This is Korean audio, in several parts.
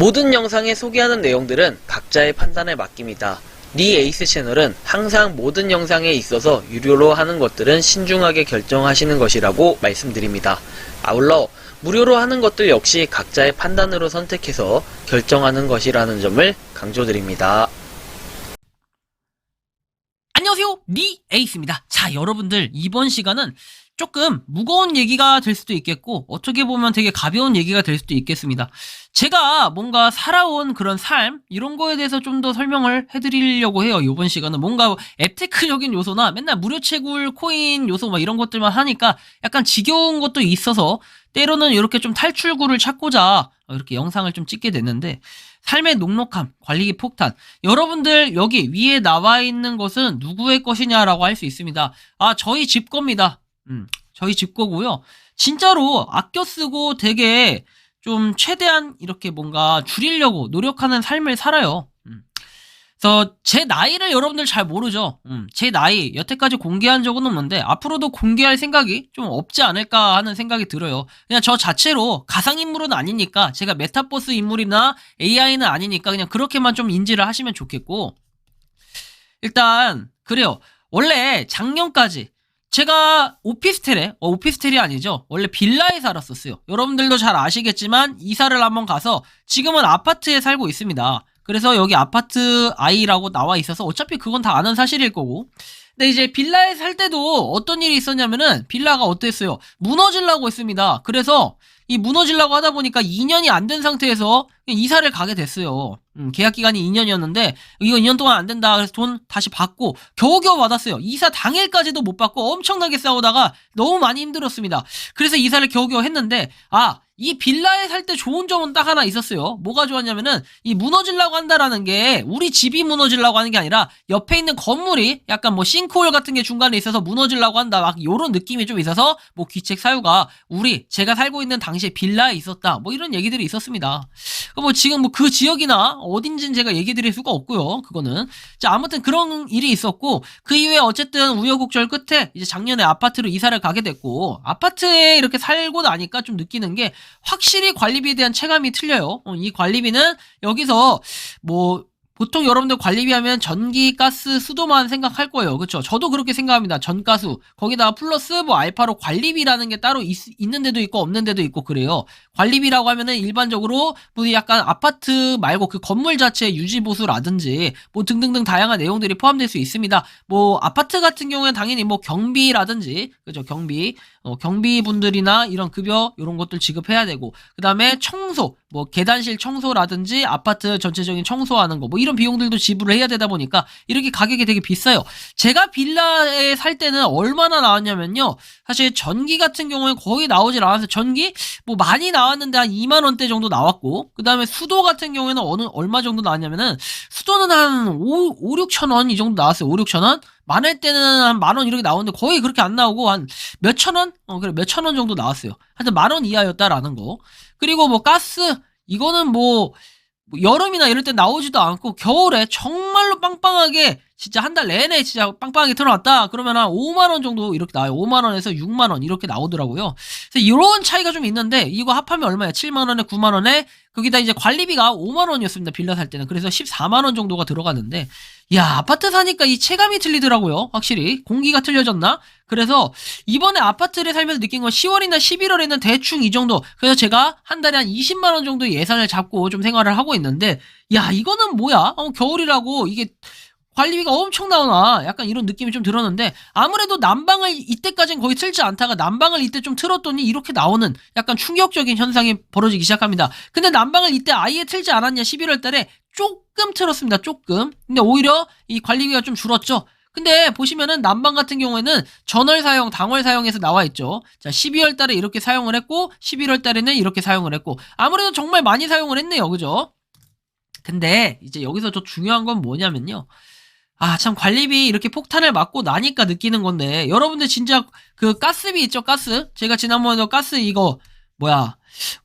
모든 영상에 소개하는 내용들은 각자의 판단에 맡깁니다. 니 에이스 채널은 항상 모든 영상에 있어서 유료로 하는 것들은 신중하게 결정하시는 것이라고 말씀드립니다. 아울러 무료로 하는 것들 역시 각자의 판단으로 선택해서 결정하는 것이라는 점을 강조드립니다. 안녕하세요, 니 에이스입니다. 자, 여러분들 이번 시간은 조금 무거운 얘기가 될 수도 있겠고 어떻게 보면 되게 가벼운 얘기가 될 수도 있겠습니다. 제가 뭔가 살아온 그런 삶 이런 거에 대해서 좀 더 설명을 해드리려고 해요. 이번 시간은 뭔가 앱테크적인 요소나 맨날 무료 채굴 코인 요소 막 이런 것들만 하니까 약간 지겨운 것도 있어서 때로는 이렇게 좀 탈출구를 찾고자 이렇게 영상을 좀 찍게 됐는데, 삶의 녹록함, 관리기 폭탄. 여러분들 여기 위에 나와 있는 것은 누구의 것이냐라고 할 수 있습니다. 저희 집 겁니다. 저희 집 거고요. 진짜로 아껴 쓰고 되게 좀 최대한 이렇게 뭔가 줄이려고 노력하는 삶을 살아요. 그래서 제 나이를 여러분들 잘 모르죠. 제 나이 여태까지 공개한 적은 없는데 앞으로도 공개할 생각이 좀 없지 않을까 하는 생각이 들어요. 그냥 저 자체로 가상인물은 아니니까, 제가 메타버스 인물이나 AI는 아니니까 그냥 그렇게만 좀 인지를 하시면 좋겠고, 일단 그래요. 원래 작년까지 제가 오피스텔이 아니죠. 원래 빌라에 살았었어요. 여러분들도 잘 아시겠지만 이사를 한번 가서 지금은 아파트에 살고 있습니다. 그래서 여기 아파트 아이라고 나와 있어서 어차피 그건 다 아는 사실일 거고. 근데 이제 빌라에 살 때도 어떤 일이 있었냐면은 빌라가 어땠어요? 무너지려고 했습니다. 그래서 이 무너지려고 하다 보니까 2년이 안 된 상태에서 이사를 가게 됐어요. 계약 기간이 2년이었는데 이거 2년 동안 안 된다 그래서 돈 다시 받고 겨우겨우 받았어요. 이사 당일까지도 못 받고 엄청나게 싸우다가 너무 많이 힘들었습니다. 그래서 이사를 겨우겨우 했는데, 이 빌라에 살 때 좋은 점은 딱 하나 있었어요. 뭐가 좋았냐면은 이 무너지려고 한다라는 게 우리 집이 무너지려고 하는 게 아니라 옆에 있는 건물이 약간 뭐 싱크홀 같은 게 중간에 있어서 무너지려고 한다, 막 요런 느낌이 좀 있어서 뭐 귀책 사유가 제가 살고 있는 당시에 빌라에 있었다, 뭐 이런 얘기들이 있었습니다. 뭐 지금 뭐 그 지역이나 어딘지는 제가 얘기 드릴 수가 없고요. 그거는. 자, 아무튼 그런 일이 있었고, 그 이후에 어쨌든 우여곡절 끝에 이제 작년에 아파트로 이사를 가게 됐고, 아파트에 이렇게 살고 나니까 좀 느끼는 게 확실히 관리비에 대한 체감이 틀려요. 이 관리비는 여기서 뭐 보통 여러분들 관리비 하면 전기, 가스, 수도만 생각할 거예요. 그렇죠? 저도 그렇게 생각합니다. 전가수 거기다가 플러스 뭐 알파로 관리비라는 게 따로 있는 데도 있고 없는 데도 있고 그래요. 관리비라고 하면은 일반적으로 뭐 약간 아파트 말고 그 건물 자체 유지 보수라든지 뭐 등등등 다양한 내용들이 포함될 수 있습니다. 뭐 아파트 같은 경우에는 당연히 뭐 경비라든지, 그죠? 경비분들이나 이런 급여 이런 것들 지급해야 되고, 그 다음에 청소, 뭐 계단실 청소라든지 아파트 전체적인 청소하는 거 뭐 이런 비용들도 지불을 해야 되다 보니까 이렇게 가격이 되게 비싸요. 제가 빌라에 살 때는 얼마나 나왔냐면요, 사실 전기 같은 경우에 거의 나오질 않았어요. 전기 뭐 많이 나왔는데 한 2만 원대 정도 나왔고, 그 다음에 수도 같은 경우에는 얼마 정도 나왔냐면은 수도는 한 5, 6천 원 이 정도 나왔어요. 5, 6천 원. 많을 때는 한 10,000원 이렇게 나오는데 거의 그렇게 안 나오고 한 몇천 원? 그래, 몇천 원 정도 나왔어요. 하여튼 10,000원 이하였다라는 거. 그리고 뭐 가스, 이거는 뭐 여름이나 이럴 때 나오지도 않고 겨울에 정말로 빵빵하게 진짜 한 달 내내 진짜 빵빵하게 틀어놨다 그러면 한 5만 원 정도 이렇게 나와요. 5만 원에서 6만 원 이렇게 나오더라고요. 그래서 이런 차이가 좀 있는데, 이거 합하면 얼마야? 7만 원에 9만 원에 거기다 이제 관리비가 5만 원이었습니다. 빌라 살 때는. 그래서 14만 원 정도가 들어가는데, 야, 아파트 사니까 이 체감이 틀리더라고요. 확실히 공기가 틀려졌나? 그래서 이번에 아파트를 살면서 느낀 건 10월이나 11월에는 대충 이 정도. 그래서 제가 한 달에 한 20만 원 정도 예산을 잡고 좀 생활을 하고 있는데, 야, 이거는 뭐야? 겨울이라고 이게 관리비가 엄청 나오나? 약간 이런 느낌이 좀 들었는데, 아무래도 난방을 이때까지는 거의 틀지 않다가 난방을 이때 좀 틀었더니 이렇게 나오는 약간 충격적인 현상이 벌어지기 시작합니다. 근데 난방을 이때 아예 틀지 않았냐? 11월 달에 조금 틀었습니다. 조금. 근데 오히려 이 관리비가 좀 줄었죠. 근데 보시면은 난방 같은 경우에는 전월 사용, 당월 사용해서 나와 있죠. 자, 12월 달에 이렇게 사용을 했고 11월 달에는 이렇게 사용을 했고, 아무래도 정말 많이 사용을 했네요. 그죠? 근데 이제 여기서 더 중요한 건 뭐냐면요, 참 관리비 이렇게 폭탄을 맞고 나니까 느끼는 건데, 여러분들 진짜 그 가스비 있죠? 가스? 제가 지난번에도 가스 이거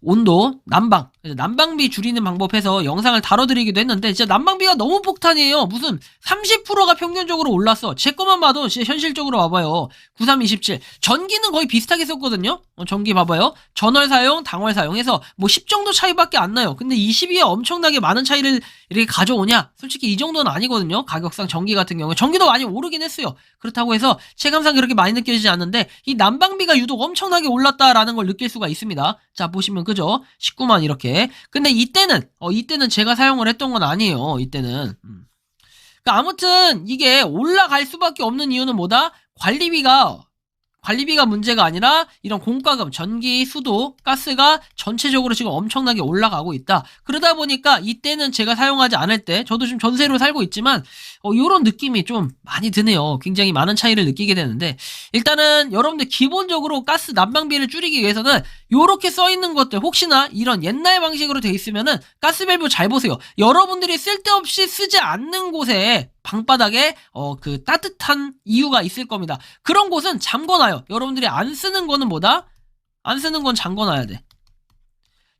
온도, 난방 그래서 난방비 줄이는 방법 해서 영상을 다뤄드리기도 했는데 진짜 난방비가 너무 폭탄이에요. 무슨 30%가 평균적으로 올랐어. 제 것만 봐도 진짜 현실적으로 봐봐요. 9327 전기는 거의 비슷하게 썼거든요. 전기 봐봐요. 전월 사용, 당월 사용해서 뭐 10 정도 차이밖에 안 나요. 근데 20위에 엄청나게 많은 차이를 이렇게 가져오냐? 솔직히 이 정도는 아니거든요. 가격상 전기 같은 경우에 전기도 많이 오르긴 했어요. 그렇다고 해서 체감상 그렇게 많이 느껴지지 않는데 이 난방비가 유독 엄청나게 올랐다라는 걸 느낄 수가 있습니다. 자 보시면 그죠? 19만 이렇게. 근데 이때는 제가 사용을 했던 건 아니에요. 이때는. 그러니까 아무튼 이게 올라갈 수밖에 없는 이유는 뭐다? 관리비가 문제가 아니라 이런 공과금, 전기, 수도, 가스가 전체적으로 지금 엄청나게 올라가고 있다. 그러다 보니까 이때는 제가 사용하지 않을 때, 저도 지금 전세로 살고 있지만 요런 느낌이 좀 많이 드네요. 굉장히 많은 차이를 느끼게 되는데 일단은 여러분들 기본적으로 가스 난방비를 줄이기 위해서는 요렇게 써있는 것들 혹시나 이런 옛날 방식으로 돼 있으면은 가스 밸브 잘 보세요. 여러분들이 쓸데없이 쓰지 않는 곳에 방바닥에 그 따뜻한 이유가 있을 겁니다. 그런 곳은 잠궈놔요. 여러분들이 안 쓰는 거는 뭐다? 안 쓰는 건 잠궈놔야 돼.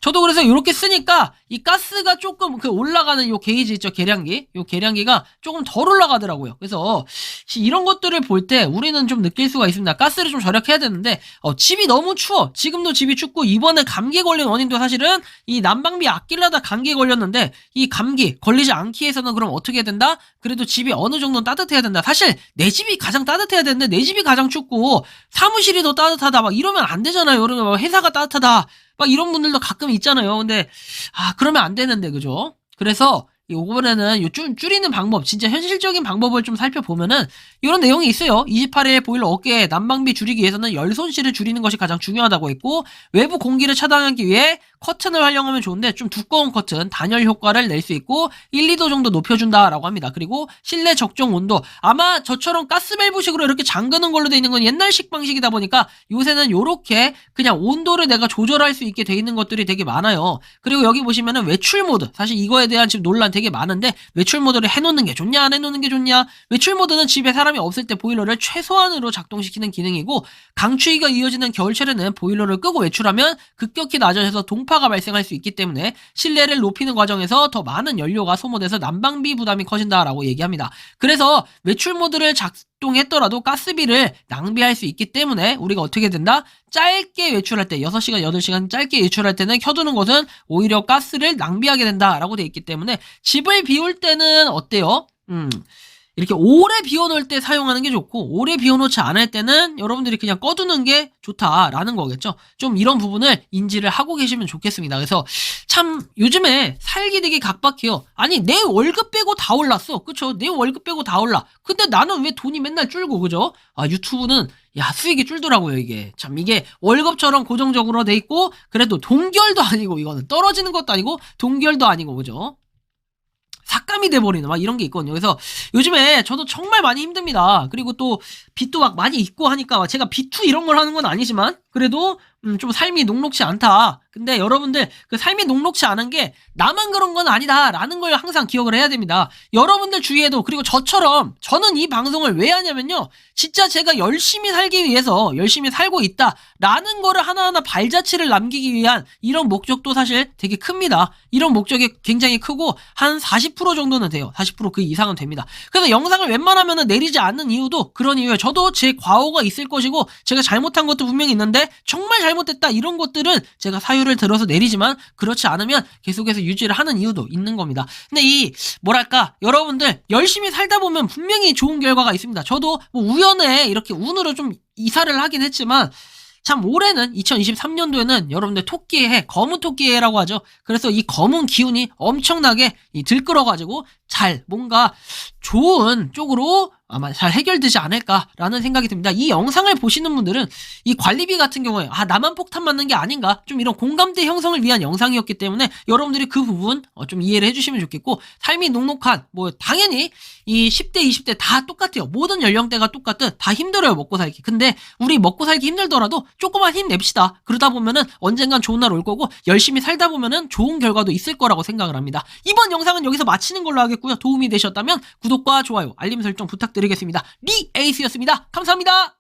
저도 그래서 이렇게 쓰니까 이 가스가 조금 그 올라가는 요 게이지 있죠, 계량기. 요 계량기가 조금 덜 올라가더라고요. 그래서 이런 것들을 볼 때 우리는 좀 느낄 수가 있습니다. 가스를 좀 절약해야 되는데 집이 너무 추워. 지금도 집이 춥고 이번에 감기 걸린 원인도 사실은 이 난방비 아끼려다 감기 걸렸는데 이 감기 걸리지 않기 위해서는 그럼 어떻게 해야 된다? 그래도 집이 어느 정도는 따뜻해야 된다. 사실 내 집이 가장 따뜻해야 되는데 내 집이 가장 춥고 사무실이 더 따뜻하다 막 이러면 안 되잖아요. 여러분 회사가 따뜻하다. 막 이런 분들도 가끔 있잖아요. 근데 그러면 안 되는데 그죠? 그래서 이번에는 요 줄이는 방법, 진짜 현실적인 방법을 좀 살펴보면은 이런 내용이 있어요. 28일 보일러 어깨 난방비 줄이기 위해서는 열 손실을 줄이는 것이 가장 중요하다고 했고 외부 공기를 차단하기 위해 커튼을 활용하면 좋은데 좀 두꺼운 커튼, 단열 효과를 낼 수 있고 1, 2도 정도 높여준다라고 합니다. 그리고 실내 적정 온도, 아마 저처럼 가스밸브식으로 이렇게 잠그는 걸로 돼 있는 건 옛날식 방식이다 보니까 요새는 요렇게 그냥 온도를 내가 조절할 수 있게 돼 있는 것들이 되게 많아요. 그리고 여기 보시면은 외출 모드, 사실 이거에 대한 지금 논란 되게 많은데 외출 모드를 해놓는 게 좋냐 안 해놓는 게 좋냐. 외출 모드는 집에 사람이 없을 때 보일러를 최소한으로 작동시키는 기능이고 강추위가 이어지는 겨울철에는 보일러를 끄고 외출하면 급격히 낮아져서 동파가 발생할 수 있기 때문에 실내를 높이는 과정에서 더 많은 연료가 소모돼서 난방비 부담이 커진다라고 얘기합니다. 그래서 외출 모드를 작동했더라도 가스비를 낭비할 수 있기 때문에 우리가 어떻게 된다? 짧게 외출할 때 6시간, 8시간 짧게 외출할 때는 켜두는 것은 오히려 가스를 낭비하게 된다라고 돼 있기 때문에 집을 비울 때는 어때요? 이렇게 오래 비워놓을 때 사용하는 게 좋고 오래 비워놓지 않을 때는 여러분들이 그냥 꺼두는 게 좋다라는 거겠죠. 좀 이런 부분을 인지를 하고 계시면 좋겠습니다. 그래서 참 요즘에 살기 되게 각박해요. 아니 내 월급 빼고 다 올랐어. 그쵸? 내 월급 빼고 다 올라. 근데 나는 왜 돈이 맨날 줄고 그죠? 유튜브는 수익이 줄더라고요. 이게 참 이게 월급처럼 고정적으로 돼 있고 그래도 동결도 아니고 이거는 떨어지는 것도 아니고 동결도 아니고 그죠? 삭감이 돼버리는 막 이런 게 있거든요. 그래서 요즘에 저도 정말 많이 힘듭니다. 그리고 또 빚도 막 많이 있고 하니까 제가 비투 이런 걸 하는 건 아니지만 그래도 좀 삶이 녹록지 않다. 근데 여러분들 그 삶이 녹록지 않은 게 나만 그런 건 아니다 라는 걸 항상 기억을 해야 됩니다. 여러분들 주위에도 그리고 저처럼 저는 이 방송을 왜 하냐면요. 진짜 제가 열심히 살기 위해서 열심히 살고 있다 라는 거를 하나하나 발자취를 남기기 위한 이런 목적도 사실 되게 큽니다. 이런 목적이 굉장히 크고 한 40% 정도는 돼요. 40% 그 이상은 됩니다. 그래서 영상을 웬만하면 내리지 않는 이유도 그런 이유예요. 저도 제 과오가 있을 것이고 제가 잘못한 것도 분명히 있는데 정말 잘못됐다 이런 것들은 제가 사유를 들어서 내리지만 그렇지 않으면 계속해서 유지를 하는 이유도 있는 겁니다. 근데 이 뭐랄까 여러분들 열심히 살다 보면 분명히 좋은 결과가 있습니다. 저도 뭐 우연에 이렇게 운으로 좀 이사를 하긴 했지만 참 올해는 2023년도에는 여러분들 토끼의 해, 검은 토끼의 해라고 하죠. 그래서 이 검은 기운이 엄청나게 들끓어가지고 잘 뭔가 좋은 쪽으로 아마 잘 해결되지 않을까라는 생각이 듭니다. 이 영상을 보시는 분들은 이 관리비 같은 경우에 나만 폭탄 맞는 게 아닌가 좀 이런 공감대 형성을 위한 영상이었기 때문에 여러분들이 그 부분 좀 이해를 해주시면 좋겠고 삶이 녹록한 뭐 당연히 이 10대 20대 다 똑같아요. 모든 연령대가 똑같은 다 힘들어요. 먹고 살기. 근데 우리 먹고 살기 힘들더라도 조금만 힘냅시다. 그러다 보면은 언젠간 좋은 날 올 거고 열심히 살다 보면은 좋은 결과도 있을 거라고 생각을 합니다. 이번 영상은 여기서 마치는 걸로 하겠고요. 도움이 되셨다면 구독과 좋아요 알림 설정 부탁드리겠습니다. 리에이스였습니다. 감사합니다.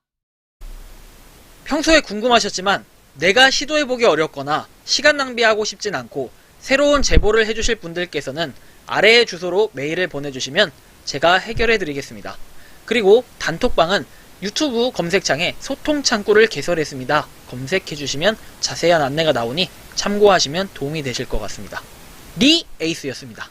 평소에 궁금하셨지만 내가 시도해보기 어렵거나 시간 낭비하고 싶진 않고 새로운 제보를 해주실 분들께서는 아래의 주소로 메일을 보내주시면 제가 해결해 드리겠습니다. 그리고 단톡방은 유튜브 검색창에 소통 창구를 개설했습니다. 검색해 주시면 자세한 안내가 나오니 참고하시면 도움이 되실 것 같습니다. 리 에이스였습니다.